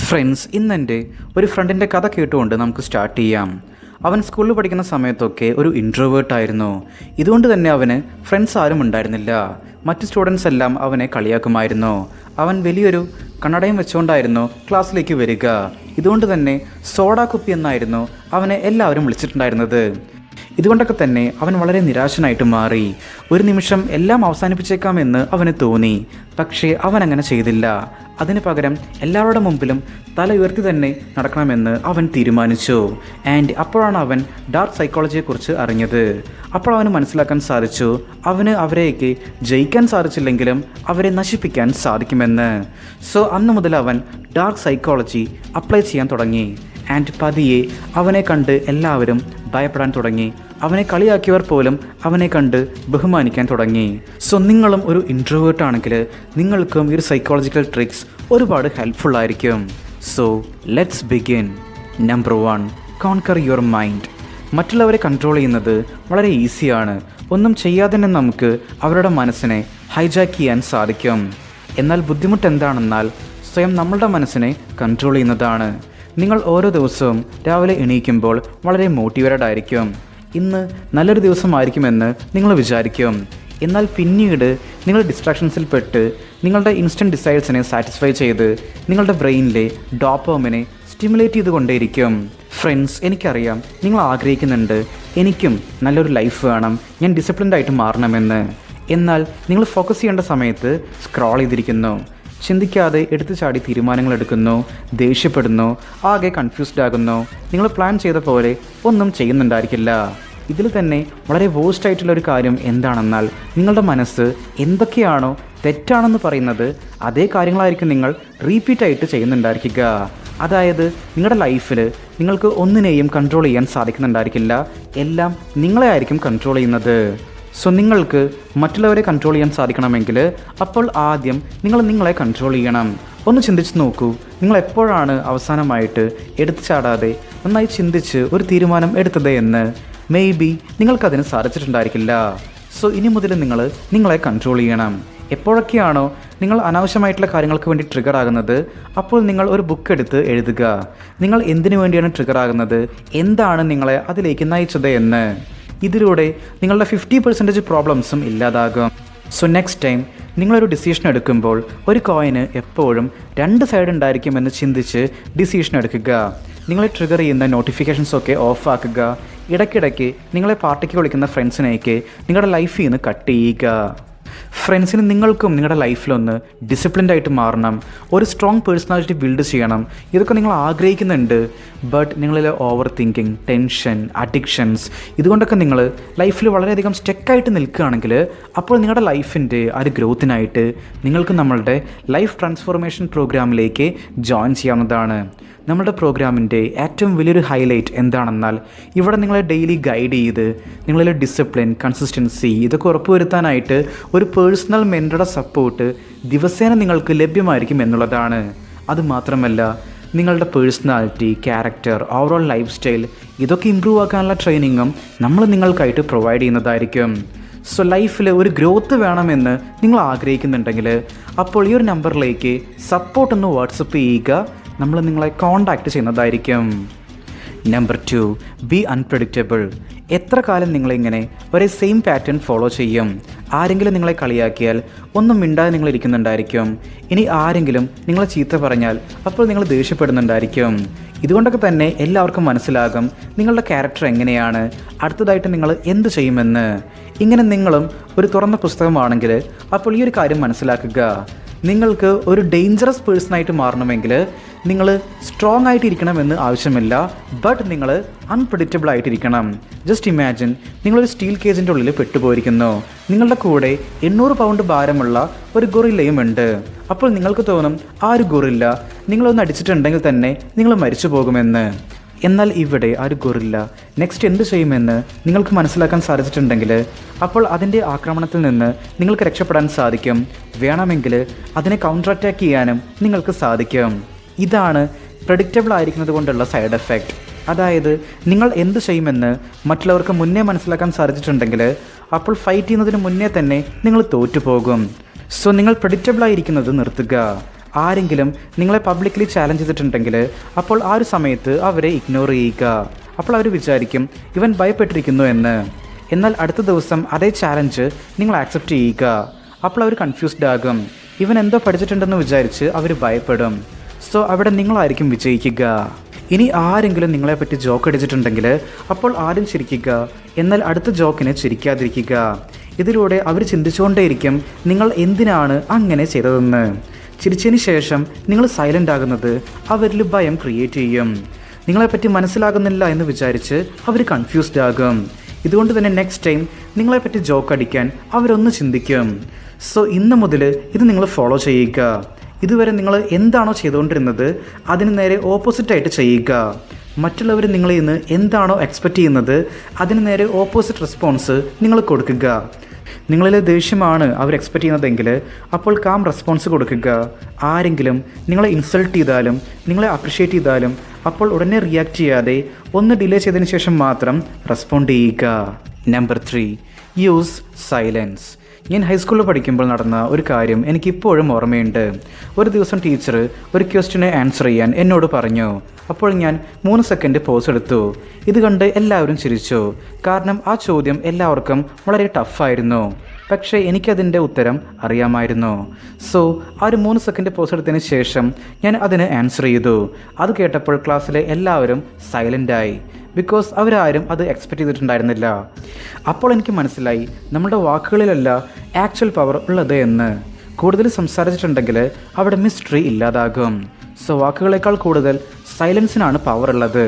Friends, ഇന്നെൻ്റെ ഒരു ഫ്രണ്ടിൻ്റെ കഥ കേട്ടുകൊണ്ട് നമുക്ക് സ്റ്റാർട്ട് ചെയ്യാം. അവൻ സ്കൂളിൽ പഠിക്കുന്ന സമയത്തൊക്കെ ഒരു ഇൻട്രോവേർട്ടായിരുന്നു. ഇതുകൊണ്ട് തന്നെ അവന് ഫ്രണ്ട്സ് ആരും ഉണ്ടായിരുന്നില്ല. മറ്റ് സ്റ്റുഡൻസ് എല്ലാം അവനെ കളിയാക്കുമായിരുന്നു. അവൻ വലിയൊരു കണ്ണടയും വെച്ചുകൊണ്ടായിരുന്നു ക്ലാസ്സിലേക്ക് വരിക. ഇതുകൊണ്ട് തന്നെ സോഡാ കുപ്പി എന്നായിരുന്നു അവനെ എല്ലാവരും വിളിച്ചിട്ടുണ്ടായിരുന്നത്. ഇതുകൊണ്ടൊക്കെ തന്നെ അവൻ വളരെ നിരാശനായിട്ട് മാറി. ഒരു നിമിഷം എല്ലാം അവസാനിപ്പിച്ചേക്കാമെന്ന് അവന് തോന്നി. പക്ഷേ അവൻ അങ്ങനെ ചെയ്തില്ല. അതിന് പകരം എല്ലാവരുടെ മുമ്പിലും തല ഉയർത്തി തന്നെ നടക്കണമെന്ന് അവൻ തീരുമാനിച്ചു. ആൻഡ് അപ്പോഴാണ് അവൻ ഡാർക്ക് സൈക്കോളജിയെക്കുറിച്ച് അറിഞ്ഞത്. അപ്പോൾ അവന് മനസ്സിലാക്കാൻ സാധിച്ചു അവന് അവരെയൊക്കെ ജയിക്കാൻ സാധിച്ചില്ലെങ്കിലും അവരെ നശിപ്പിക്കാൻ സാധിക്കുമെന്ന്. സോ അന്ന് മുതൽ അവൻ ഡാർക്ക് സൈക്കോളജി അപ്ലൈ ചെയ്യാൻ തുടങ്ങി. ആൻഡ് പതിയെ അവനെ കണ്ട് എല്ലാവരും ഭയപ്പെടാൻ തുടങ്ങി. അവനെ കളിയാക്കിയവർ പോലും അവനെ കണ്ട് ബഹുമാനിക്കാൻ തുടങ്ങി. സോ നിങ്ങളും ഒരു ഇൻട്രോവേർട്ട് ആണെങ്കിൽ നിങ്ങൾക്കും ഈ ഒരു സൈക്കോളജിക്കൽ ട്രിക്സ് ഒരുപാട് ഹെൽപ്ഫുൾ ആയിരിക്കും. So let's begin. Number 1, conquer your mind. മറ്റുള്ളവരെ കൺട്രോൾ ചെയ്യുന്നത് വളരെ ഈസിയാണ്. ഒന്നും ചെയ്യാതെ തന്നെ നമുക്ക് അവരുടെ മനസ്സിനെ ഹൈജാക്ക് ചെയ്യാൻ സാധിക്കും. എന്നാൽ ബുദ്ധിമുട്ട് എന്താണെന്നാൽ സ്വയം നമ്മളുടെ മനസ്സിനെ കൺട്രോൾ ചെയ്യുന്നതാണ്. നിങ്ങൾ ഓരോ ദിവസവും രാവിലെ എണീക്കുമ്പോൾ വളരെ മോട്ടിവേറ്റഡ് ആയിരിക്കും. ഇന്ന് നല്ലൊരു ദിവസമായിരിക്കുമെന്ന് നിങ്ങൾ വിചാരിക്കും. എന്നാൽ പിന്നീട് നിങ്ങൾ ഡിസ്ട്രാക്ഷൻസിൽപ്പെട്ട് നിങ്ങളുടെ ഇൻസ്റ്റൻറ്റ് ഡിസൈർസിനെ സാറ്റിസ്ഫൈ ചെയ്ത് നിങ്ങളുടെ ബ്രെയിനിലെ ഡോപ്പമിനെ സ്റ്റിമുലേറ്റ് ചെയ്തുകൊണ്ടേയിരിക്കും. ഫ്രണ്ട്സ്, എനിക്കറിയാം നിങ്ങൾ ആഗ്രഹിക്കുന്നുണ്ട് എനിക്കും നല്ലൊരു ലൈഫ് വേണം, ഞാൻ ഡിസിപ്ലിൻഡ് ആയിട്ട് മാറണമെന്ന്. എന്നാൽ നിങ്ങൾ ഫോക്കസ് ചെയ്യേണ്ട സമയത്ത് സ്ക്രോൾ ചെയ്തിരിക്കുന്നു, ചിന്തിക്കാതെ എടുത്തു ചാടി തീരുമാനങ്ങൾ എടുക്കുന്നു, ദേഷ്യപ്പെടുന്നു, ആകെ കൺഫ്യൂസ്ഡ് ആകുന്നു. നിങ്ങൾ പ്ലാൻ ചെയ്ത പോലെ ഒന്നും ചെയ്യുന്നുണ്ടായിരിക്കില്ല. ഇതിൽ തന്നെ വളരെ വേസ്റ്റ് ആയിട്ടുള്ളൊരു കാര്യം എന്താണെന്നാൽ നിങ്ങളുടെ മനസ്സ് എന്തൊക്കെയാണോ തെറ്റാണെന്ന് പറയുന്നത് അതേ കാര്യങ്ങളായിരിക്കും നിങ്ങൾ റിപ്പീറ്റായിട്ട് ചെയ്യുന്നുണ്ടായിരിക്കുക. അതായത് നിങ്ങളുടെ ലൈഫിൽ നിങ്ങൾക്ക് ഒന്നിനെയും കൺട്രോൾ ചെയ്യാൻ സാധിക്കുന്നുണ്ടായിരിക്കില്ല. എല്ലാം നിങ്ങളെ ആയിരിക്കും കൺട്രോൾ ചെയ്യുന്നത്. സോ നിങ്ങൾക്ക് മറ്റുള്ളവരെ കൺട്രോൾ ചെയ്യാൻ സാധിക്കണമെങ്കിൽ അപ്പോൾ ആദ്യം നിങ്ങൾ നിങ്ങളെ കൺട്രോൾ ചെയ്യണം. ഒന്ന് ചിന്തിച്ച് നോക്കൂ, നിങ്ങൾ എപ്പോഴാണ് അവസാനമായിട്ട് എടുത്തു ചാടാതെ നന്നായി ചിന്തിച്ച് ഒരു തീരുമാനം എടുത്തത് എന്ന്. മേ ബി നിങ്ങൾക്കതിന് സാധിച്ചിട്ടുണ്ടായിരിക്കില്ല. സോ ഇനി മുതൽ നിങ്ങൾ നിങ്ങളെ കൺട്രോൾ ചെയ്യണം. എപ്പോഴൊക്കെയാണോ നിങ്ങൾ അനാവശ്യമായിട്ടുള്ള കാര്യങ്ങൾക്ക് വേണ്ടി ട്രിഗർ ആകുന്നത് അപ്പോൾ നിങ്ങൾ ഒരു ബുക്ക് എടുത്ത് എഴുതുക. നിങ്ങൾ എന്തിനു വേണ്ടിയാണ് ട്രിഗർ ആകുന്നത്, എന്താണ് നിങ്ങളെ അതിലേക്ക് നയിച്ചത് എന്ന്. ഇതിലൂടെ നിങ്ങളുടെ 50% പ്രോബ്ലംസും ഇല്ലാതാകും. സോ നെക്സ്റ്റ് ടൈം നിങ്ങളൊരു ഡിസിഷൻ എടുക്കുമ്പോൾ ഒരു കോയിന് എപ്പോഴും 2 സൈഡ് ഉണ്ടായിരിക്കുമെന്ന് ചിന്തിച്ച് ഡിസിഷൻ എടുക്കുക. നിങ്ങളെ ട്രിഗർ ചെയ്യുന്ന നോട്ടിഫിക്കേഷൻസൊക്കെ ഓഫ് ആക്കുക. ഇടയ്ക്കിടയ്ക്ക് നിങ്ങളെ പാർട്ടിക്ക് വിളിക്കുന്ന ഫ്രണ്ട്സിനെയൊക്കെ നിങ്ങളുടെ ലൈഫിൽ നിന്ന് കട്ട് ചെയ്യുക. ഫ്രണ്ട്സിന് നിങ്ങൾക്കും നിങ്ങളുടെ ലൈഫിലൊന്ന് ഡിസിപ്ലിൻഡ് ആയിട്ട് മാറണം, ഒരു സ്ട്രോങ് പേഴ്സണാലിറ്റി ബിൽഡ് ചെയ്യണം. ഇതൊക്കെ നിങ്ങൾ ആഗ്രഹിക്കുന്നുണ്ട്. ബട്ട് നിങ്ങളിലെ ഓവർ തിങ്കിങ്, ടെൻഷൻ, അഡിക്ഷൻസ് ഇതുകൊണ്ടൊക്കെ നിങ്ങൾ ലൈഫിൽ വളരെയധികം സ്റ്റക്കായിട്ട് നിൽക്കുകയാണെങ്കിൽ അപ്പോൾ നിങ്ങളുടെ ലൈഫിൻ്റെ ആ ഒരു ഗ്രോത്തിനായിട്ട് നിങ്ങൾക്ക് നമ്മളുടെ ലൈഫ് ട്രാൻസ്ഫോർമേഷൻ പ്രോഗ്രാമിലേക്ക് ജോയിൻ ചെയ്യാവുന്നതാണ്. നമ്മുടെ പ്രോഗ്രാമിൻ്റെ ഏറ്റവും വലിയൊരു ഹൈലൈറ്റ് എന്താണെന്നാൽ ഇവിടെ നിങ്ങളെ ഡെയിലി ഗൈഡ് ചെയ്ത് നിങ്ങളിലെ ഡിസിപ്ലിൻ, കൺസിസ്റ്റൻസി ഇതൊക്കെ ഉറപ്പുവരുത്താനായിട്ട് ഒരു പേഴ്സണൽ മെൻറ്ററുടെ സപ്പോർട്ട് ദിവസേന നിങ്ങൾക്ക് ലഭ്യമായിരിക്കും എന്നുള്ളതാണ്. അതുമാത്രമല്ല നിങ്ങളുടെ personality, character, overall life style ഇതൊക്കെ ഇമ്പ്രൂവ് ആക്കാനുള്ള ട്രെയിനിങ്ങും നമ്മൾ നിങ്ങൾക്കായിട്ട് പ്രൊവൈഡ് ചെയ്യുന്നതായിരിക്കും. സോ ലൈഫിൽ ഒരു ഗ്രോത്ത് വേണമെന്ന് നിങ്ങൾ ആഗ്രഹിക്കുന്നുണ്ടെങ്കിൽ അപ്പോൾ ഈ ഒരു നമ്പറിലേക്ക് സപ്പോർട്ട് ഒന്ന് വാട്സപ്പ് ചെയ്യുക. നമ്മൾ നിങ്ങളെ കോൺടാക്റ്റ് ചെയ്യുന്നതായിരിക്കും. Number 2, B unpredictable. എത്ര കാലം നിങ്ങളിങ്ങനെ ഒരേ സെയിം പാറ്റേൺ ഫോളോ ചെയ്യും? ആരെങ്കിലും നിങ്ങളെ കളിയാക്കിയാൽ ഒന്നും മിണ്ടാതെ നിങ്ങൾ ഇരിക്കുന്നുണ്ടായിരിക്കും. ഇനി ആരെങ്കിലും നിങ്ങളെ ചീത്ത പറഞ്ഞാൽ അപ്പോൾ നിങ്ങൾ ദേഷ്യപ്പെടുന്നുണ്ടായിരിക്കും. ഇതുകൊണ്ടൊക്കെ തന്നെ എല്ലാവർക്കും മനസ്സിലാകും നിങ്ങളുടെ ക്യാരക്ടർ എങ്ങനെയാണ്, അടുത്തതായിട്ട് നിങ്ങൾ എന്ത് ചെയ്യുമെന്ന്. ഇങ്ങനെ നിങ്ങളും ഒരു തുറന്ന പുസ്തകമാണെങ്കിൽ അപ്പോൾ ഈ ഒരു കാര്യം മനസ്സിലാക്കുക. നിങ്ങൾക്ക് ഒരു ഡേഞ്ചറസ് പേഴ്സണായിട്ട് മാറണമെങ്കിൽ നിങ്ങൾ സ്ട്രോങ് ആയിട്ടിരിക്കണമെന്ന് ആവശ്യമില്ല. ബട്ട് നിങ്ങൾ അൺപ്രഡിക്റ്റബിൾ ആയിട്ടിരിക്കണം. ജസ്റ്റ് ഇമാജിൻ നിങ്ങളൊരു സ്റ്റീൽ കേജിൻ്റെ ഉള്ളിൽ പെട്ടുപോയിരിക്കുന്നു. നിങ്ങളുടെ കൂടെ 800 പൗണ്ട് ഭാരമുള്ള ഒരു ഗൊറില്ലയും ഉണ്ട്. അപ്പോൾ നിങ്ങൾക്ക് തോന്നും ആ ഒരു ഗൊറില്ല നിങ്ങളൊന്ന് അടിച്ചിട്ടുണ്ടെങ്കിൽ തന്നെ നിങ്ങൾ മരിച്ചു പോകുമെന്ന്. എന്നാൽ ഇവിടെ ആ ഒരു ഗൊറില്ല നെക്സ്റ്റ് എന്ത് ചെയ്യുമെന്ന് നിങ്ങൾക്ക് മനസ്സിലാക്കാൻ സാധിച്ചിട്ടുണ്ടെങ്കിൽ അപ്പോൾ അതിൻ്റെ ആക്രമണത്തിൽ നിന്ന് നിങ്ങൾക്ക് രക്ഷപ്പെടാൻ സാധിക്കും. വേണമെങ്കിൽ അതിനെ കൗണ്ടർ അറ്റാക്ക് ചെയ്യാനും നിങ്ങൾക്ക് സാധിക്കും. ഇതാണ് പ്രഡിക്റ്റബിൾ ആയിരിക്കുന്നത് കൊണ്ടുള്ള സൈഡ് എഫക്റ്റ്. അതായത് നിങ്ങൾ എന്ത് ചെയ്യുമെന്ന് മറ്റുള്ളവർക്ക് മുന്നേ മനസ്സിലാക്കാൻ സാധിച്ചിട്ടുണ്ടെങ്കിൽ അപ്പോൾ ഫൈറ്റ് ചെയ്യുന്നതിന് മുന്നേ തന്നെ നിങ്ങൾ തോറ്റുപോകും. സോ നിങ്ങൾ പ്രഡിക്റ്റബിൾ ആയിരിക്കുന്നത് നിർത്തുക. ആരെങ്കിലും നിങ്ങളെ പബ്ലിക്കലി ചാലഞ്ച് ചെയ്തിട്ടുണ്ടെങ്കിൽ അപ്പോൾ ആ ഒരു സമയത്ത് അവരെ ഇഗ്നോർ ചെയ്യുക. അപ്പോൾ അവർ വിചാരിക്കും ഇവൻ ഭയപ്പെട്ടിരിക്കുന്നു എന്ന്. എന്നാൽ അടുത്ത ദിവസം അതേ ചാലഞ്ച് നിങ്ങൾ ആക്സെപ്റ്റ് ചെയ്യുക. അപ്പോൾ അവർ കൺഫ്യൂസ്ഡ് ആകും. ഇവൻ എന്തോ പഠിച്ചിട്ടുണ്ടെന്ന് വിചാരിച്ച് അവർ ഭയപ്പെടും. സോ അവിടെ നിങ്ങളായിരിക്കും വിജയിക്കുക. ഇനി ആരെങ്കിലും നിങ്ങളെപ്പറ്റി ജോക്ക് അടിച്ചിട്ടുണ്ടെങ്കിൽ അപ്പോൾ ആദ്യം ചിരിക്കുക, എന്നാൽ അടുത്ത ജോക്കിനെ ചിരിക്കാതിരിക്കുക. ഇതിലൂടെ അവർ ചിന്തിച്ചുകൊണ്ടേയിരിക്കും നിങ്ങൾ എന്തിനാണ് അങ്ങനെ ചെയ്തതെന്ന്. ചിരിച്ചതിന് ശേഷം നിങ്ങൾ സൈലൻ്റ് ആകുന്നത് അവരിൽ ഭയം ക്രിയേറ്റ് ചെയ്യും. നിങ്ങളെപ്പറ്റി മനസ്സിലാകുന്നില്ല എന്ന് വിചാരിച്ച് അവർ കൺഫ്യൂസ്ഡ് ആകും. ഇതുകൊണ്ട് തന്നെ നെക്സ്റ്റ് ടൈം നിങ്ങളെപ്പറ്റി ജോക്ക് അടിക്കാൻ അവരൊന്ന് ചിന്തിക്കും. സോ ഇന്ന് മുതൽ ഇത് നിങ്ങൾ ഫോളോ ചെയ്യുക. ഇതുവരെ നിങ്ങൾ എന്താണോ ചെയ്തുകൊണ്ടിരുന്നത് അതിന് നേരെ ഓപ്പോസിറ്റായിട്ട് ചെയ്യുക. മറ്റുള്ളവർ നിങ്ങളിൽ നിന്ന് എന്താണോ എക്സ്പെക്റ്റ് ചെയ്യുന്നത് അതിന് നേരെ ഓപ്പോസിറ്റ് റെസ്പോൺസ് നിങ്ങൾ കൊടുക്കുക. നിങ്ങളിലെ ദേഷ്യമാണ് അവർ എക്സ്പെക്റ്റ് ചെയ്യുന്നതെങ്കിൽ അപ്പോൾ കാം റെസ്പോൺസ് കൊടുക്കുക. ആരെങ്കിലും നിങ്ങളെ ഇൻസൾട്ട് ചെയ്താലും നിങ്ങളെ അപ്രിഷ്യേറ്റ് ചെയ്താലും അപ്പോൾ ഉടനെ റിയാക്ട് ചെയ്യാതെ ഒന്ന് ഡിലേ ചെയ്തതിന് ശേഷം മാത്രം റെസ്പോണ്ട് ചെയ്യുക. Number 3, use silence. ഞാൻ ഹൈസ്കൂളിൽ പഠിക്കുമ്പോൾ നടന്ന ഒരു കാര്യം എനിക്കിപ്പോഴും ഓർമ്മയുണ്ട്. ഒരു ദിവസം ടീച്ചർ ഒരു ക്വസ്റ്റ്യനെ ആൻസർ ചെയ്യാൻ എന്നോട് പറഞ്ഞു. അപ്പോൾ ഞാൻ 3 സെക്കൻഡ് പോസ് എടുത്തു. ഇത് കണ്ട് എല്ലാവരും ചിരിച്ചു. കാരണം ആ ചോദ്യം എല്ലാവർക്കും വളരെ ടഫായിരുന്നു. പക്ഷേ എനിക്കതിൻ്റെ ഉത്തരം അറിയാമായിരുന്നു. സോ ആ ഒരു 3 സെക്കൻഡ് പോസ് എടുത്തതിന് ശേഷം ഞാൻ അതിന് ആൻസർ ചെയ്തു. അത് കേട്ടപ്പോൾ ക്ലാസ്സിലെ എല്ലാവരും സൈലൻ്റായി. ബിക്കോസ് അവരാരും അത് എക്സ്പെക്റ്റ് ചെയ്തിട്ടുണ്ടായിരുന്നില്ല. അപ്പോൾ എനിക്ക് മനസ്സിലായി നമ്മുടെ വാക്കുകളിലല്ല ആക്ച്വൽ പവർ ഉള്ളത് എന്ന്. കൂടുതൽ സംസാരിച്ചിട്ടുണ്ടെങ്കിൽ അവിടെ മിസ്റ്ററി ഇല്ലാതാകും. സോ വാക്കുകളേക്കാൾ കൂടുതൽ സൈലൻസിനാണ് പവർ ഉള്ളത്.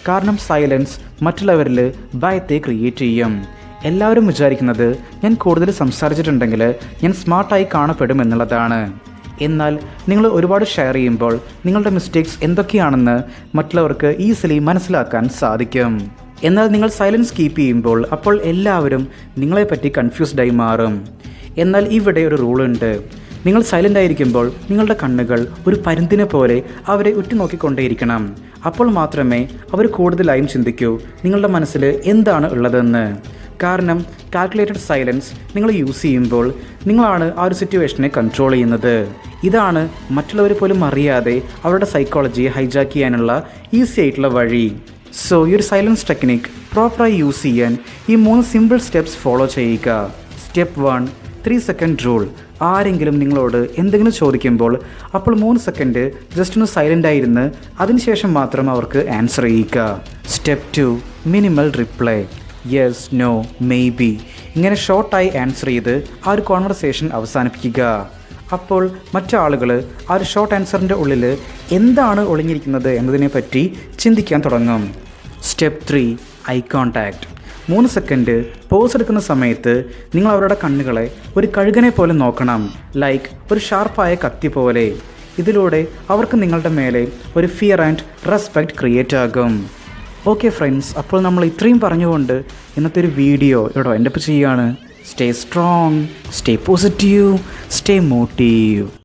കാരണം സൈലൻസ് മറ്റുള്ളവരിൽ ഭയത്തെ ക്രിയേറ്റ് ചെയ്യും. എല്ലാവരും വിചാരിക്കുന്നത് ഞാൻ കൂടുതൽ സംസാരിച്ചിട്ടുണ്ടെങ്കിൽ ഞാൻ സ്മാർട്ടായി കാണപ്പെടും എന്നുള്ളതാണ്. എന്നാൽ നിങ്ങൾ ഒരുപാട് ഷെയർ ചെയ്യുമ്പോൾ നിങ്ങളുടെ മിസ്റ്റേക്സ് എന്തൊക്കെയാണെന്ന് മറ്റുള്ളവർക്ക് ഈസിലി മനസ്സിലാക്കാൻ സാധിക്കും. എന്നാൽ നിങ്ങൾ സൈലൻസ് കീപ്പ് ചെയ്യുമ്പോൾ അപ്പോൾ എല്ലാവരും നിങ്ങളെപ്പറ്റി കൺഫ്യൂസ്ഡായി മാറും. എന്നാൽ ഇവിടെ ഒരു റൂളുണ്ട്. നിങ്ങൾ സൈലൻ്റ് ആയിരിക്കുമ്പോൾ നിങ്ങളുടെ കണ്ണുകൾ ഒരു പരുന്തിനെ പോലെ അവരെ ഉറ്റുനോക്കിക്കൊണ്ടേയിരിക്കണം. അപ്പോൾ മാത്രമേ അവർ കൂടുതലായും ചിന്തിക്കൂ നിങ്ങളുടെ മനസ്സിൽ എന്താണ് ഉള്ളതെന്ന്. കാരണം കാൽക്കുലേറ്റഡ് സൈലൻസ് നിങ്ങൾ യൂസ് ചെയ്യുമ്പോൾ നിങ്ങളാണ് ആ ഒരു സിറ്റുവേഷനെ കൺട്രോൾ ചെയ്യുന്നത്. ഇതാണ് മറ്റുള്ളവർ പോലും അറിയാതെ അവരുടെ സൈക്കോളജിയെ ഹൈജാക്ക് ചെയ്യാനുള്ള ഈസി ആയിട്ടുള്ള വഴി. സോ ഈ ഒരു സൈലൻസ് ടെക്നിക് പ്രോപ്പറായി യൂസ് ചെയ്യാൻ ഈ 3 സിമ്പിൾ സ്റ്റെപ്സ് ഫോളോ ചെയ്യുക. Step 1, 3 second rule. ആരെങ്കിലും നിങ്ങളോട് എന്തെങ്കിലും ചോദിക്കുമ്പോൾ അപ്പോൾ 3 സെക്കൻഡ് ജസ്റ്റ് ഒന്ന് സൈലൻ്റ് ആയിരുന്ന് അതിനുശേഷം മാത്രം അവർക്ക് ആൻസർ ചെയ്യുക. Step 2, minimal reply. Yes, no, maybe ഇങ്ങനെ ഷോർട്ടായി ആൻസർ ചെയ്ത് ആ ഒരു കോൺവെർസേഷൻ അവസാനിപ്പിക്കുക. അപ്പോൾ മറ്റാളുകൾ ആ ഒരു ഷോർട്ട് ആൻസറിൻ്റെ ഉള്ളിൽ എന്താണ് ഒളിഞ്ഞിരിക്കുന്നത് എന്നതിനെപ്പറ്റി ചിന്തിക്കാൻ തുടങ്ങും. Step 3, eye contact. 3 second pause എടുക്കുന്ന സമയത്ത് നിങ്ങൾ അവരുടെ കണ്ണുകളെ ഒരു കഴുകനെ പോലെ നോക്കണം. ലൈക്ക് ഒരു ഷാർപ്പായ കത്തി പോലെ. ഇതിലൂടെ അവർക്ക് നിങ്ങളുടെ മേലെ ഒരു ഫിയർ ആൻഡ് റെസ്പെക്റ്റ് ക്രിയേറ്റ് ആകും. ഓക്കെ ഫ്രണ്ട്സ്, അപ്പോൾ നമ്മൾ ഇത്രയും പറഞ്ഞുകൊണ്ട് ഇന്നത്തെ ഒരു വീഡിയോ ഇവിടെ വൈൻഡപ്പ് ചെയ്യുകയാണ്. Stay strong, stay positive, stay motive.